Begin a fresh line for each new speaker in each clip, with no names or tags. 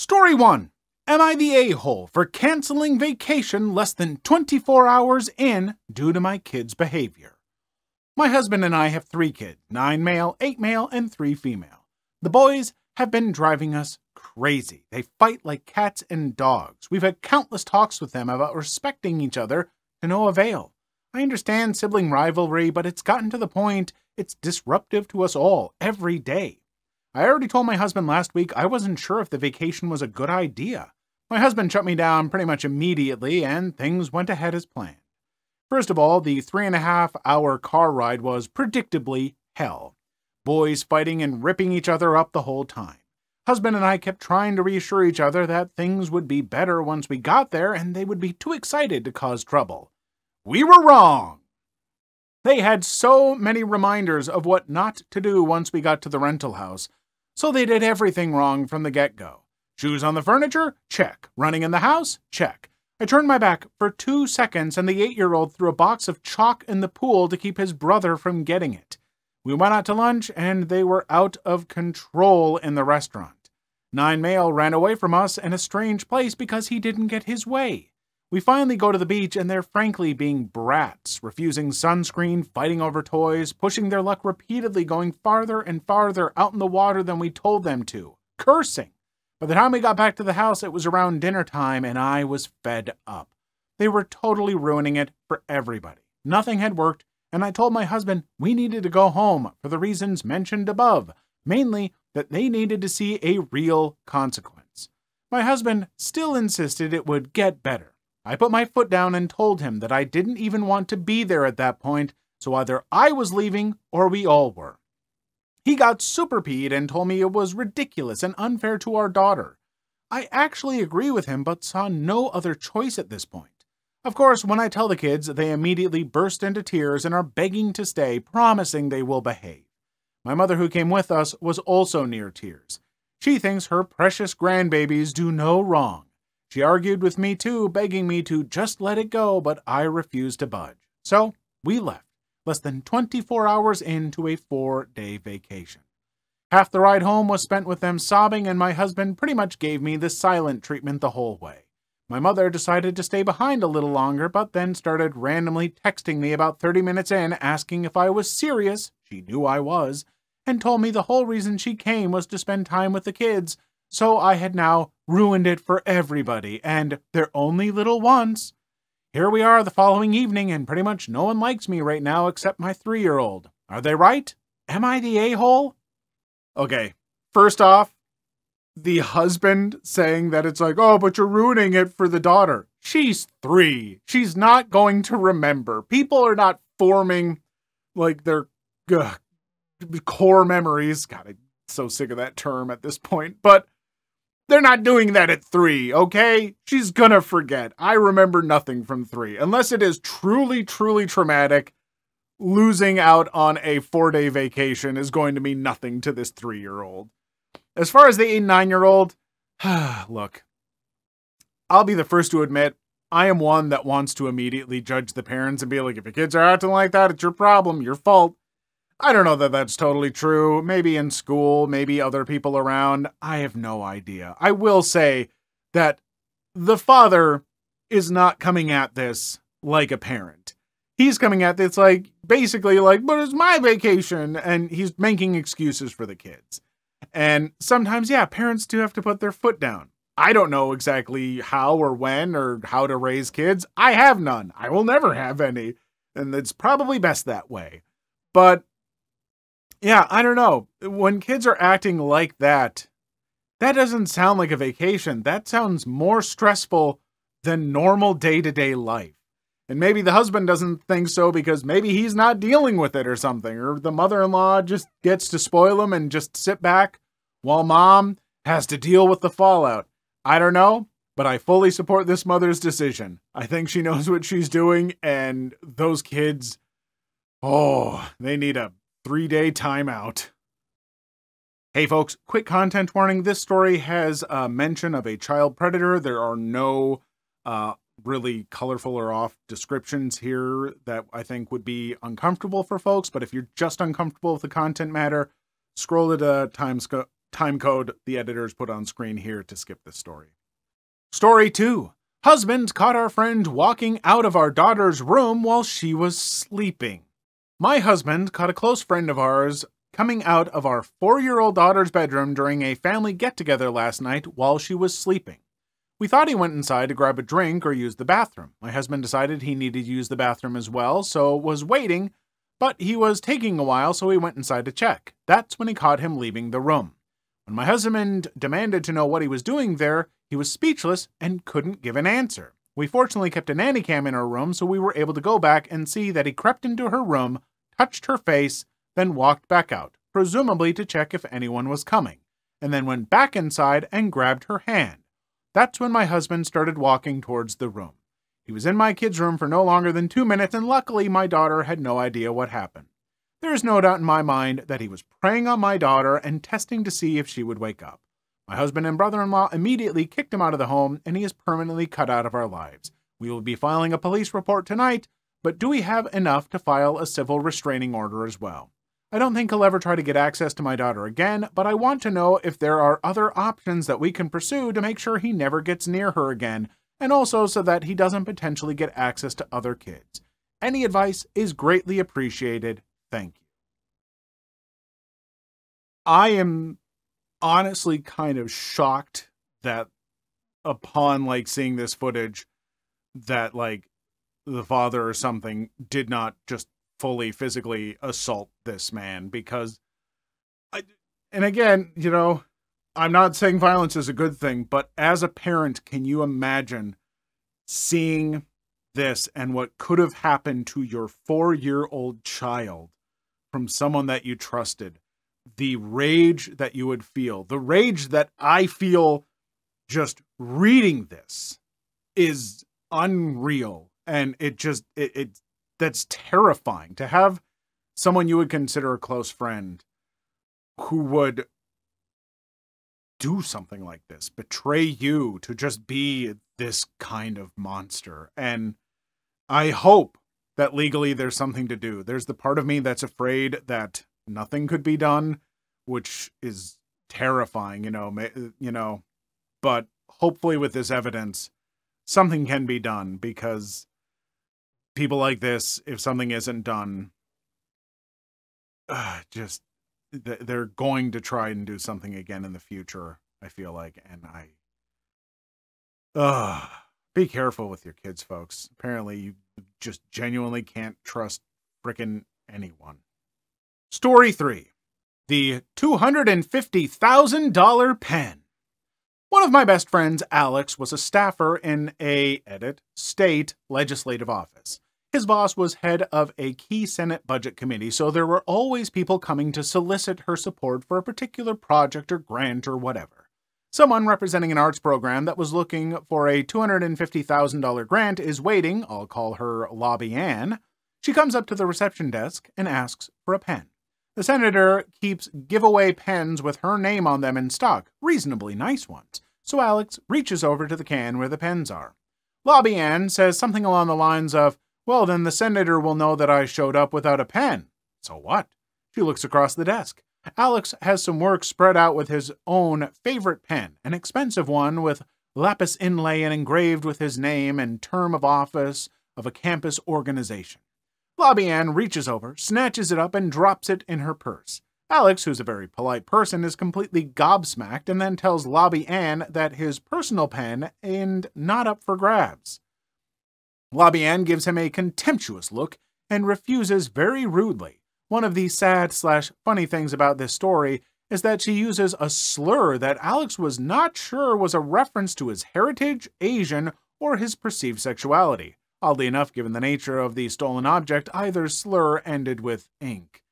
Story 1. Am I the a-hole for canceling vacation less than 24 hours in due to my kids' behavior? My husband and I have 3 kids, 9 male, 8 male, and 3 female. The boys have been driving us crazy. They fight like cats and dogs. We've had countless talks with them about respecting each other to no avail. I understand sibling rivalry, but it's gotten to the point it's disruptive to us all every day. I already told my husband last week I wasn't sure if the vacation was a good idea. My husband shut me down pretty much immediately, and things went ahead as planned. First of all, the 3.5-hour car ride was predictably hell. Boys fighting and ripping each other up the whole time. Husband and I kept trying to reassure each other that things would be better once we got there and they would be too excited to cause trouble. We were wrong! They had so many reminders of what not to do once we got to the rental house, so they did everything wrong from the get-go. Shoes on the furniture? Check. Running in the house? Check. I turned my back for 2 seconds and the 8-year-old threw a box of chalk in the pool to keep his brother from getting it. We went out to lunch and they were out of control in the restaurant. 9 male ran away from us in a strange place because he didn't get his way. We finally go to the beach and they're frankly being brats, refusing sunscreen, fighting over toys, pushing their luck repeatedly, going farther and farther out in the water than we told them to, cursing. By the time we got back to the house, it was around dinner time and I was fed up. They were totally ruining it for everybody. Nothing had worked, and I told my husband we needed to go home for the reasons mentioned above, mainly that they needed to see a real consequence. My husband still insisted it would get better. I put my foot down and told him that I didn't even want to be there at that point, so either I was leaving or we all were. He got super peed and told me it was ridiculous and unfair to our daughter. I actually agree with him, but saw no other choice at this point. Of course, when I tell the kids, they immediately burst into tears and are begging to stay, promising they will behave. My mother, who came with us, was also near tears. She thinks her precious grandbabies do no wrong. She argued with me too, begging me to just let it go, but I refused to budge. So we left, less than 24 hours into a 4-day vacation. Half the ride home was spent with them sobbing, and my husband pretty much gave me the silent treatment the whole way. My mother decided to stay behind a little longer, but then started randomly texting me about 30 minutes in, asking if I was serious. She knew I was, and told me the whole reason she came was to spend time with the kids, so I had now ruined it for everybody, and they're only little ones. Here we are the following evening, and pretty much no one likes me right now except my 3-year-old. Are they right? Am I the a-hole? Okay, first off, the husband saying that it's like, oh, but you're ruining it for the daughter. She's 3. She's not going to remember. People are not forming, like, their core memories. God, I'm so sick of that term at this point, but they're not doing that at 3, okay? She's gonna forget. I remember nothing from 3. Unless it is truly, truly traumatic, losing out on a 4-day vacation is going to mean nothing to this 3-year-old. As far as the 8 and 9-year-old, look, I'll be the first to admit, I am one that wants to immediately judge the parents and be like, if your kids are acting like that, it's your problem, your fault. I don't know that that's totally true. Maybe in school, maybe other people around. I have no idea. I will say that the father is not coming at this like a parent. He's coming at this like, basically like, but it's my vacation. And he's making excuses for the kids. And sometimes, yeah, parents do have to put their foot down. I don't know exactly how or when or how to raise kids. I have none. I will never have any. And it's probably best that way. But yeah, I don't know. When kids are acting like that, that doesn't sound like a vacation. That sounds more stressful than normal day-to-day life. And maybe the husband doesn't think so because maybe he's not dealing with it or something. Or the mother-in-law just gets to spoil him and just sit back while mom has to deal with the fallout. I don't know, but I fully support this mother's decision. I think she knows what she's doing, and those kids, oh, they need a 3-day timeout. Hey folks, quick content warning. This story has a mention of a child predator. There are no really colorful or off descriptions here that I think would be uncomfortable for folks. But if you're just uncomfortable with the content matter, scroll to time code the editors put on screen here to skip this story. Story 2. Husband caught our friend walking out of our daughter's room while she was sleeping. My husband caught a close friend of ours coming out of our 4-year-old daughter's bedroom during a family get-together last night while she was sleeping. We thought he went inside to grab a drink or use the bathroom. My husband decided he needed to use the bathroom as well, so was waiting, but he was taking a while, so he went inside to check. That's when he caught him leaving the room. When my husband demanded to know what he was doing there, he was speechless and couldn't give an answer. We fortunately kept a nanny cam in our room, so we were able to go back and see that he crept into her room, touched her face, then walked back out, presumably to check if anyone was coming, and then went back inside and grabbed her hand. That's when my husband started walking towards the room. He was in my kid's room for no longer than 2 minutes, and luckily my daughter had no idea what happened. There is no doubt in my mind that he was preying on my daughter and testing to see if she would wake up. My husband and brother-in-law immediately kicked him out of the home, and he is permanently cut out of our lives. We will be filing a police report tonight, but do we have enough to file a civil restraining order as well? I don't think he'll ever try to get access to my daughter again, but I want to know if there are other options that we can pursue to make sure he never gets near her again, and also so that he doesn't potentially get access to other kids. Any advice is greatly appreciated. Thank you. I am honestly kind of shocked that upon seeing this footage that the father or something did not just fully physically assault this man, because and again, I'm not saying violence is a good thing, but as a parent, can you imagine seeing this and what could have happened to your 4-year-old child from someone that you trusted? The rage that you would feel, the rage that I feel just reading this is unreal. And that's terrifying to have someone you would consider a close friend who would do something like this, betray you to just be this kind of monster. And I hope that legally there's something to do. There's the part of me that's afraid that nothing could be done, which is terrifying, but hopefully with this evidence, something can be done, because people like this, if something isn't done, they're going to try and do something again in the future, I feel like. And be careful with your kids, folks. Apparently, you just genuinely can't trust frickin' anyone. Story 3. The $250,000 pen. One of my best friends, Alex, was a staffer in a state legislative office. His boss was head of a key Senate budget committee, so there were always people coming to solicit her support for a particular project or grant or whatever. Someone representing an arts program that was looking for a $250,000 grant is waiting. I'll call her Lobby Ann. She comes up to the reception desk and asks for a pen. The senator keeps giveaway pens with her name on them in stock, reasonably nice ones, so Alex reaches over to the can where the pens are. Lobby Ann says something along the lines of, "Well, then the senator will know that I showed up without a pen." So what? She looks across the desk. Alex has some work spread out with his own favorite pen, an expensive one with lapis inlay and engraved with his name and term of office of a campus organization. Lobby Ann reaches over, snatches it up, and drops it in her purse. Alex, who's a very polite person, is completely gobsmacked and then tells Lobby Ann that his personal pen ain't not up for grabs. Lobby Ann gives him a contemptuous look and refuses very rudely. One of the sad/funny things about this story is that she uses a slur that Alex was not sure was a reference to his heritage, Asian, or his perceived sexuality. Oddly enough, given the nature of the stolen object, either slur ended with ink.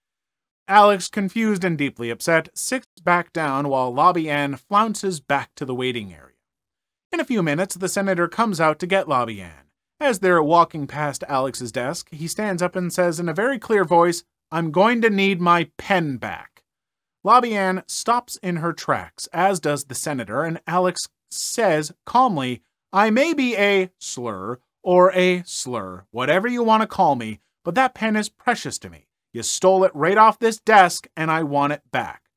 Alex, confused and deeply upset, sits back down while Lobby Ann flounces back to the waiting area. In a few minutes, the senator comes out to get Lobby Ann. As they're walking past Alex's desk, he stands up and says in a very clear voice, "I'm going to need my pen back." Lobby Ann stops in her tracks, as does the senator, and Alex says calmly, "I may be a slur, or a slur, whatever you want to call me, but that pen is precious to me. You stole it right off this desk, and I want it back."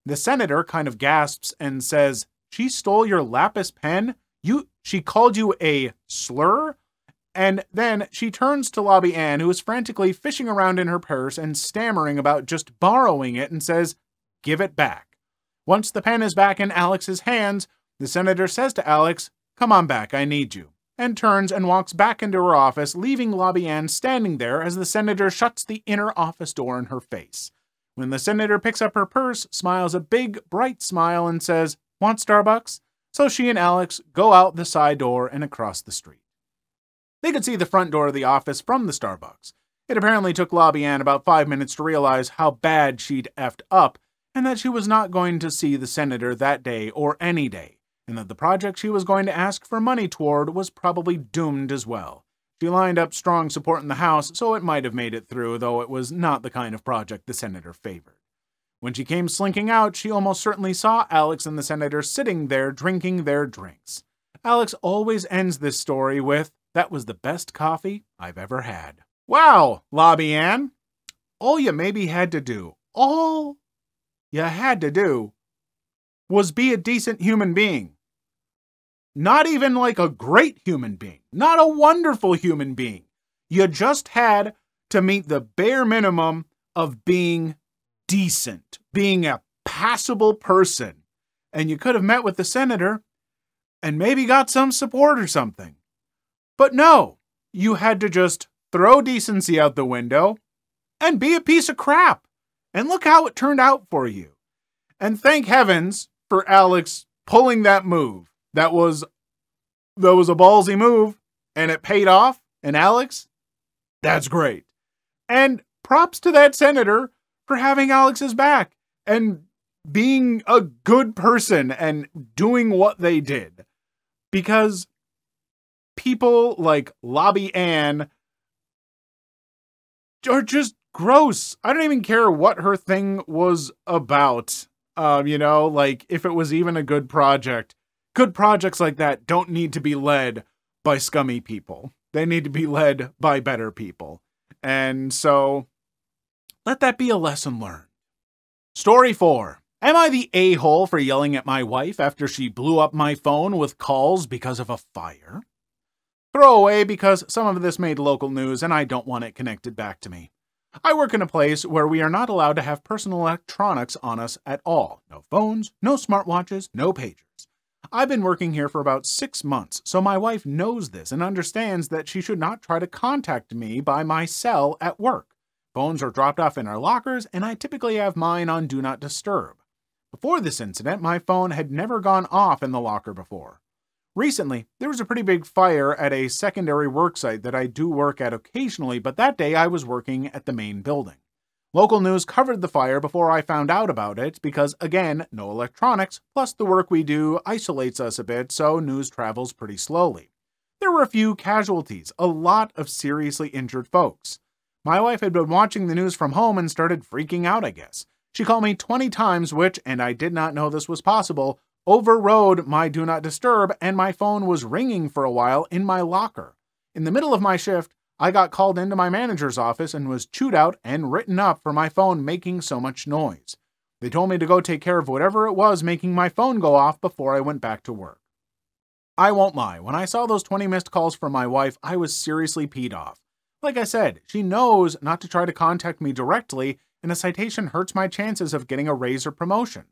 The senator kind of gasps and says, "She stole your lapis pen? She called you a slur?" And then she turns to Lobby Ann, who is frantically fishing around in her purse and stammering about just borrowing it, and says, "Give it back." Once the pen is back in Alex's hands, the senator says to Alex, "Come on back, I need you," and turns and walks back into her office, leaving Lobby Ann standing there as the senator shuts the inner office door in her face. When the senator picks up her purse, smiles a big, bright smile, and says, "Want Starbucks?" So she and Alex go out the side door and across the street. They could see the front door of the office from the Starbucks. It apparently took Lobby Ann about 5 minutes to realize how bad she'd effed up, and that she was not going to see the senator that day or any day, and that the project she was going to ask for money toward was probably doomed as well. She lined up strong support in the House, so it might have made it through, though it was not the kind of project the senator favored. When she came slinking out, she almost certainly saw Alex and the senator sitting there drinking their drinks. Alex always ends this story with, "That was the best coffee I've ever had." Wow, Lobby Ann. All you had to do was be a decent human being. Not even like a great human being, not a wonderful human being. You just had to meet the bare minimum of being decent, being a passable person. And you could have met with the senator and maybe got some support or something. But no, you had to just throw decency out the window and be a piece of crap. And look how it turned out for you. And thank heavens for Alex pulling that move. That was a ballsy move, and it paid off. And Alex, that's great. And props to that senator for having Alex's back and being a good person and doing what they did. Because people like Lobby Ann are just gross. I don't even care what her thing was about. Like if it was even a good project. Good projects like that don't need to be led by scummy people. They need to be led by better people. And so, let that be a lesson learned. Story 4. Am I the a-hole for yelling at my wife after she blew up my phone with calls because of a fire? Throw away because some of this made local news and I don't want it connected back to me. I work in a place where we are not allowed to have personal electronics on us at all. No phones, no smartwatches, no pagers. I've been working here for about 6 months, so my wife knows this and understands that she should not try to contact me by my cell at work. Phones are dropped off in our lockers, and I typically have mine on Do Not Disturb. Before this incident, my phone had never gone off in the locker before. Recently, there was a pretty big fire at a secondary worksite that I do work at occasionally, but that day I was working at the main building. Local news covered the fire before I found out about it because, again, no electronics, plus the work we do isolates us a bit, so news travels pretty slowly. There were a few casualties, a lot of seriously injured folks. My wife had been watching the news from home and started freaking out, I guess. She called me 20 times, which, and I did not know this was possible, overrode my Do Not Disturb, and my phone was ringing for a while in my locker. In the middle of my shift, I got called into my manager's office and was chewed out and written up for my phone making so much noise. They told me to go take care of whatever it was making my phone go off before I went back to work. I won't lie, when I saw those 20 missed calls from my wife, I was seriously peed off. Like I said, she knows not to try to contact me directly, and a citation hurts my chances of getting a raise or promotion.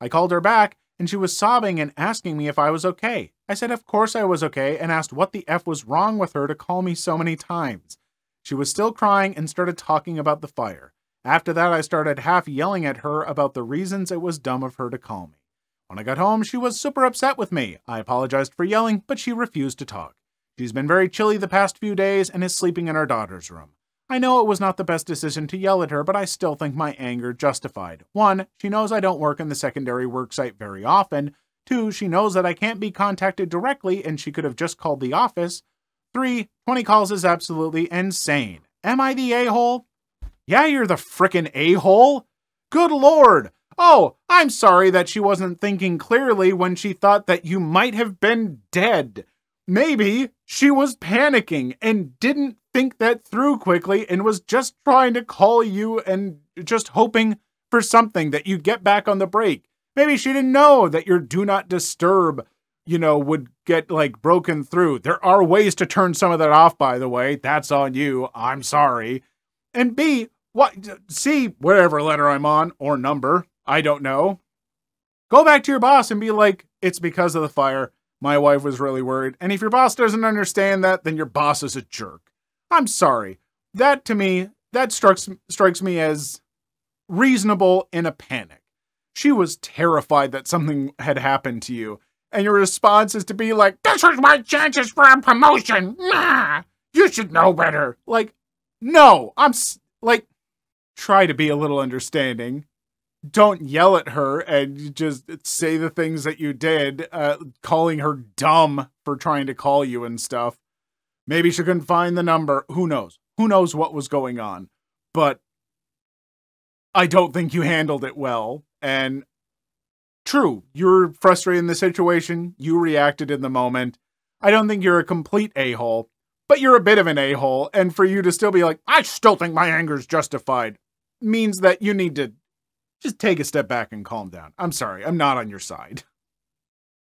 I called her back, and she was sobbing and asking me if I was okay. I said of course I was okay and asked what the F was wrong with her to call me so many times. She was still crying and started talking about the fire. After that, I started half yelling at her about the reasons it was dumb of her to call me. When I got home, she was super upset with me. I apologized for yelling, but she refused to talk. She's been very chilly the past few days and is sleeping in our daughter's room. I know it was not the best decision to yell at her, but I still think my anger justified. 1, she knows I don't work in the secondary worksite very often. 2, she knows that I can't be contacted directly and she could have just called the office. 3, 20 calls is absolutely insane. Am I the a-hole? Yeah, you're the frickin' a-hole. Good lord. Oh, I'm sorry that she wasn't thinking clearly when she thought that you might have been dead. Maybe she was panicking and didn't think that through quickly and was just trying to call you and just hoping for something that you get back on the break. Maybe she didn't know that your do not disturb, would get like broken through. There are ways to turn some of that off, by the way. That's on you. I'm sorry. And B, C, whatever letter I'm on or number, I don't know. Go back to your boss and be like, it's because of the fire. My wife was really worried. And if your boss doesn't understand that, then your boss is a jerk. I'm sorry. That, to me, that strikes me as reasonable in a panic. She was terrified that something had happened to you. And your response is to be like, this was my chances for a promotion. Nah, you should know better. Like, no, try to be a little understanding. Don't yell at her and just say the things that you did, calling her dumb for trying to call you and stuff. Maybe she couldn't find the number. Who knows? Who knows what was going on? But I don't think you handled it well. And true, you're frustrated in the situation. You reacted in the moment. I don't think you're a complete a-hole, but you're a bit of an a-hole. And for you to still be like, I still think my anger is justified, means that you need to just take a step back and calm down. I'm sorry, I'm not on your side.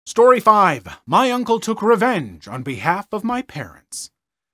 Story 5. My uncle took revenge on behalf of my parents.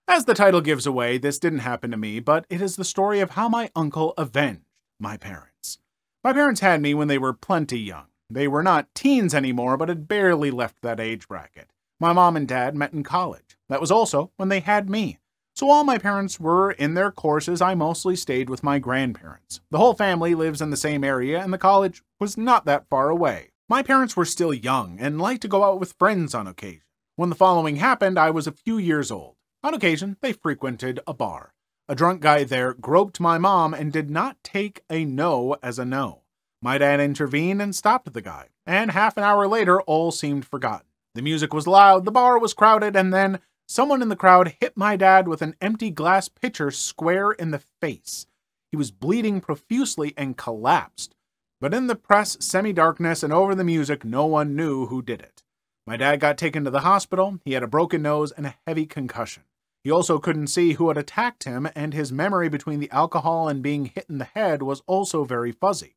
As the title gives away, this didn't happen to me, but it is the story of how my uncle avenged my parents. My parents had me when they were plenty young. They were not teens anymore, but had barely left that age bracket. My mom and dad met in college. That was also when they had me. So while my parents were in their courses, I mostly stayed with my grandparents. The whole family lives in the same area, and the college was not that far away. My parents were still young and liked to go out with friends on occasion. When the following happened, I was a few years old. On occasion, they frequented a bar. A drunk guy there groped my mom and did not take a no as a no. My dad intervened and stopped the guy, and half an hour later, all seemed forgotten. The music was loud, the bar was crowded, and then someone in the crowd hit my dad with an empty glass pitcher square in the face. He was bleeding profusely and collapsed. But in the press, semi-darkness, and over the music, no one knew who did it. My dad got taken to the hospital. He had a broken nose and a heavy concussion. He also couldn't see who had attacked him, and his memory between the alcohol and being hit in the head was also very fuzzy.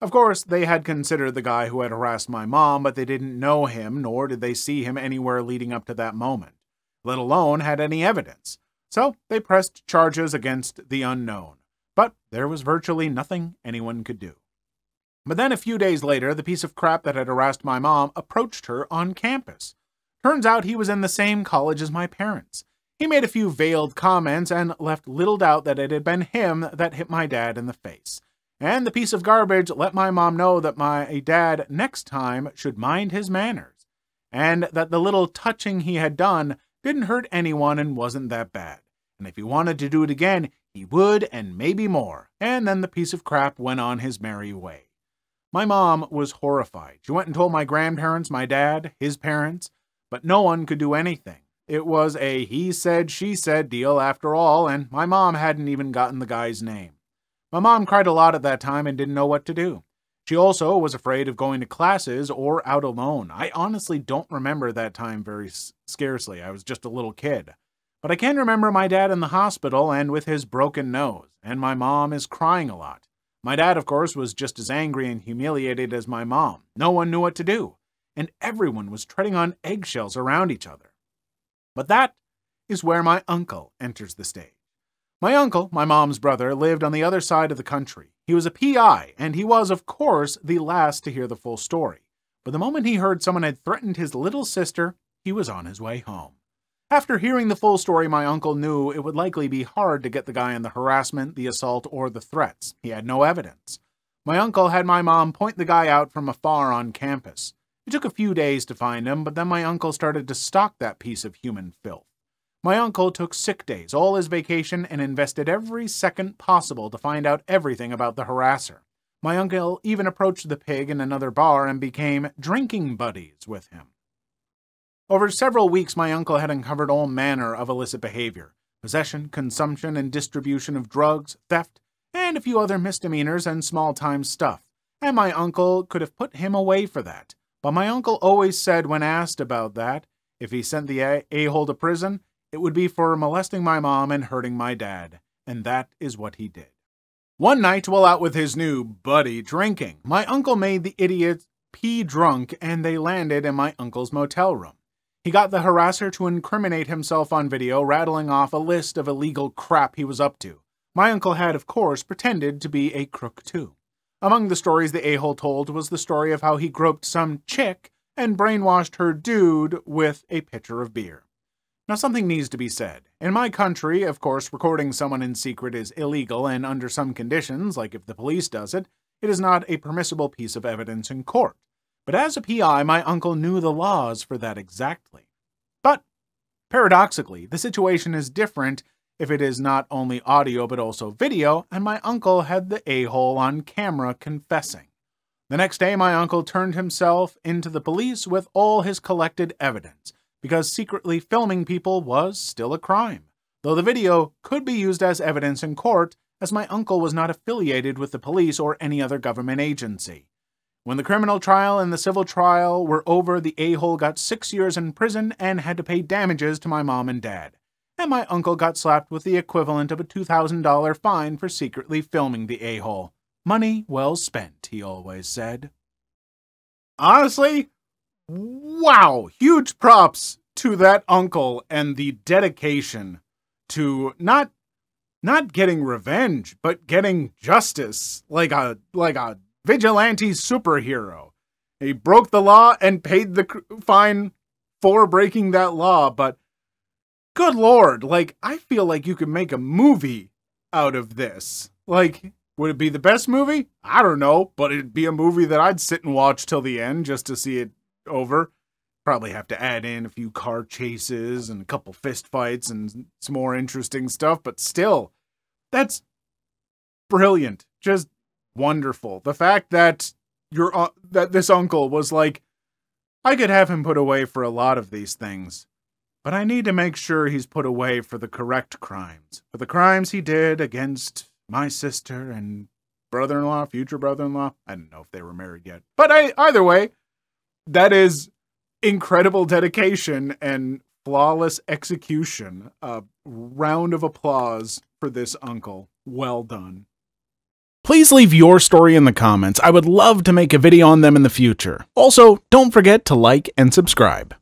Of course, they had considered the guy who had harassed my mom, but they didn't know him, nor did they see him anywhere leading up to that moment, let alone had any evidence. So they pressed charges against the unknown. But there was virtually nothing anyone could do. But then a few days later, the piece of crap that had harassed my mom approached her on campus. Turns out he was in the same college as my parents. He made a few veiled comments and left little doubt that it had been him that hit my dad in the face. And the piece of garbage let my mom know that my dad next time should mind his manners, and that the little touching he had done didn't hurt anyone and wasn't that bad. And if he wanted to do it again, he would, and maybe more. And then the piece of crap went on his merry way. My mom was horrified. She went and told my grandparents, my dad, his parents, but no one could do anything. It was a he said, she said deal after all, and my mom hadn't even gotten the guy's name. My mom cried a lot at that time and didn't know what to do. She also was afraid of going to classes or out alone. I honestly don't remember that time very scarcely. I was just a little kid. But I can remember my dad in the hospital and with his broken nose, and my mom is crying a lot. My dad, of course, was just as angry and humiliated as my mom. No one knew what to do, and everyone was treading on eggshells around each other. But that is where my uncle enters the stage. My uncle, my mom's brother, lived on the other side of the country. He was a PI, and he was, of course, the last to hear the full story. But the moment he heard someone had threatened his little sister, he was on his way home. After hearing the full story, my uncle knew it would likely be hard to get the guy in the harassment, the assault, or the threats. He had no evidence. My uncle had my mom point the guy out from afar on campus. It took a few days to find him, but then my uncle started to stalk that piece of human filth. My uncle took sick days, all his vacation, and invested every second possible to find out everything about the harasser. My uncle even approached the pig in another bar and became drinking buddies with him. Over several weeks, my uncle had uncovered all manner of illicit behavior: possession, consumption, and distribution of drugs, theft, and a few other misdemeanors and small-time stuff. And my uncle could have put him away for that. But my uncle always said when asked about that, if he sent the a-hole to prison, it would be for molesting my mom and hurting my dad, and that is what he did. One night, while out with his new buddy drinking, my uncle made the idiot pee drunk and they landed in my uncle's motel room. He got the harasser to incriminate himself on video, rattling off a list of illegal crap he was up to. My uncle had, of course, pretended to be a crook too. Among the stories the a-hole told was the story of how he groped some chick and brainwashed her dude with a pitcher of beer. Now, something needs to be said. In my country, of course, recording someone in secret is illegal, and under some conditions, like if the police does it, it is not a permissible piece of evidence in court. But as a PI, my uncle knew the laws for that exactly. But, paradoxically, the situation is different if it is not only audio but also video, and my uncle had the a-hole on camera confessing. The next day, my uncle turned himself into the police with all his collected evidence, because secretly filming people was still a crime, though the video could be used as evidence in court, as my uncle was not affiliated with the police or any other government agency. When the criminal trial and the civil trial were over, the a-hole got 6 years in prison and had to pay damages to my mom and dad. And my uncle got slapped with the equivalent of a $2,000 fine for secretly filming the a-hole. Money well spent, he always said. Honestly, wow! Huge props to that uncle and the dedication to not getting revenge, but getting justice like a vigilante superhero. He broke the law and paid the fine for breaking that law, but good lord, like, I feel like you could make a movie out of this. Like, would it be the best movie? I don't know, but it'd be a movie that I'd sit and watch till the end just to see it over. Probably have to add in a few car chases and a couple fist fights and some more interesting stuff, but still, that's brilliant. Just wonderful. The fact that that this uncle was like, I could have him put away for a lot of these things, but I need to make sure he's put away for the correct crimes. For the crimes he did against my sister and brother-in-law, future brother-in-law. I don't know if they were married yet. But either way, that is incredible dedication and flawless execution. A round of applause for this uncle. Well done. Please leave your story in the comments. I would love to make a video on them in the future. Also, don't forget to like and subscribe.